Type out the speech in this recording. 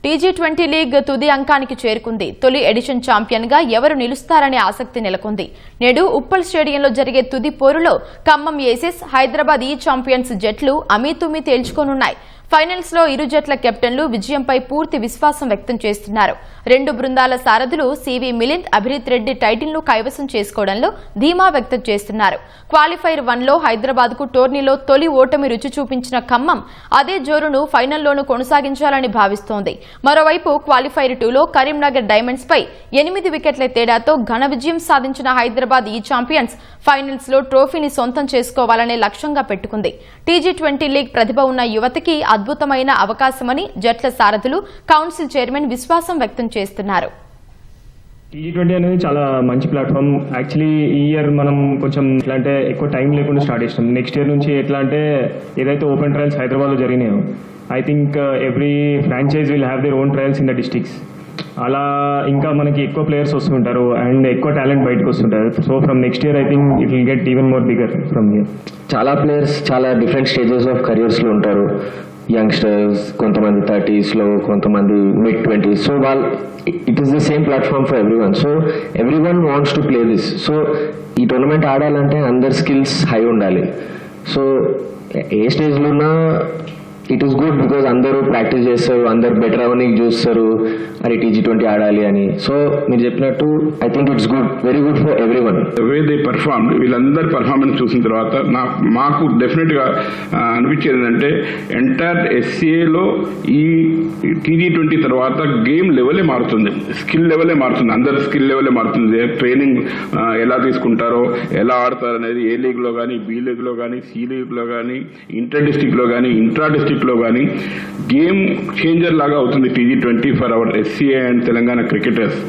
T20 league తుది అంకానికి చేరుకుంది. తొలి ఎడిషన్ ఛాంపియన్ గా ఎవరు నిలుస్తారనే ఆసక్తి నెలకొంది. నేడు ఉప్పల్ స్టేడియంలో జరిగే తుది పోరులో ఖమ్మం ఏసెస్, హైదరాబాద్ ఛాంపియన్స్ జట్లు అమీతుమీ తేల్చుకోనున్నాయి. ఫైనల్స్ లో ఇరు జట్ల కెప్టెన్లు విజయంపై పూర్తి విశ్వాసం వ్యక్తం చేస్తున్నారు. రెండు బృందాల సారథులు సివి మిలింద్, అభిజిత్ రెడ్డి టైటిల్ ను కైవసం చేసుకోవడంలో ధీమా వ్యక్తం చేస్తున్నారు. క్వాలిఫైర్ 1లో హైదరాబాద్ కు టోర్నీలో తొలి ఓటమి రుచి చూపించిన ఖమ్మం అదే జోరును ఫైనల్లోనూ కొనసాగించాలని భావిస్తోంది. మరోవైపు క్వాలిఫైర్ 2లో కరీంనగర్ డైమండ్స్ పై 8 వికెట్ల తేడాతో ఘన విజయం సాధించిన హైదరాబాద్ ఛాంపియన్స్ ఫైనల్స్ లో ట్రోఫీని సొంతం చేసుకోవాలనే లక్ష్యంగా పెట్టుకుంది. టీ20 లీగ్ ప్రతిభ ఉన్న యువతకి అద్భుతమైన అవకాశమని జట్ల సారథులు, కౌన్సిల్ చైర్మన్ విశ్వాసం వ్యక్తం చేస్తున్నారు. టీ20 అనేది చాలా మంచి ప్లాట్ఫామ్. యాక్చువల్లీ ఈ ఇయర్ మనం కొంచెం ఎట్లా అంటే ఎక్కువ టైం లేకుండా స్టార్ట్ చేసినాం. నెక్స్ట్ ఇయర్ నుంచి ఎట్లా అంటే ఏదైతే ఓపెన్ ట్రయల్స్ హైదరాబాద్లో జరిగినాయో, I think every franchise will have their own trials in the districts. అలా ఇంకా మనకి ఎక్కువ ప్లేయర్స్ వస్తుంటారు అండ్ ఎక్కువ టాలెంట్ బయటకు వస్తుంటారు. So from next year I think it will get even more bigger from here. చాలా ప్లేయర్స్ చాలా డిఫరెంట్ స్టేజెస్ ఆఫ్ కెరియర్స్లో ఉంటారు. యంగ్స్టర్స్, కొంతమంది 30sలో, కొంతమంది mid-20s. So it is the same platform for everyone. So everyone wants to play this. So ఈ tournament ఆడాలంటే అందరి skills high ఉండాలి. So ఏ స్టేజ్లో ఉన్నా ఇట్ ఈస్ గుడ్ బికాజ్ అందరూ ప్రాక్టీస్ చేస్తారు, అందరు బెటర్ అవనికి చూస్తారు అని టీ20 ఆడాలి అని. సో మీరు చెప్పినట్టు I think it's good, very good for every one. Way they perform, వీళ్ళందరి పర్ఫార్మెన్స్ చూసిన తర్వాత మాకు డెఫినెట్గా అనిపించేది ఏంటంటే ఎంటైర్ ఎస్సీఏలో ఈ టీ20 తర్వాత గేమ్ లెవెలే మారుతుంది, స్కిల్ లెవెలే మారుతుంది, అందరి స్కిల్ లెవెలే మారుతుంది. ట్రైనింగ్ ఎలా తీసుకుంటారో, ఎలా ఆడతారు అనేది ఏ లీగ్లో కానీ, బి లీగ్లో కానీ, సి లీగ్లో కానీ, ఇంటర్ డిస్టిక్లో కానీ, ఇంట్రా డిస్టిక్ లో కానీ గేమ్ చేంజర్ లాగా అవుతుంది T20 for hour SCA and Telangana cricketers.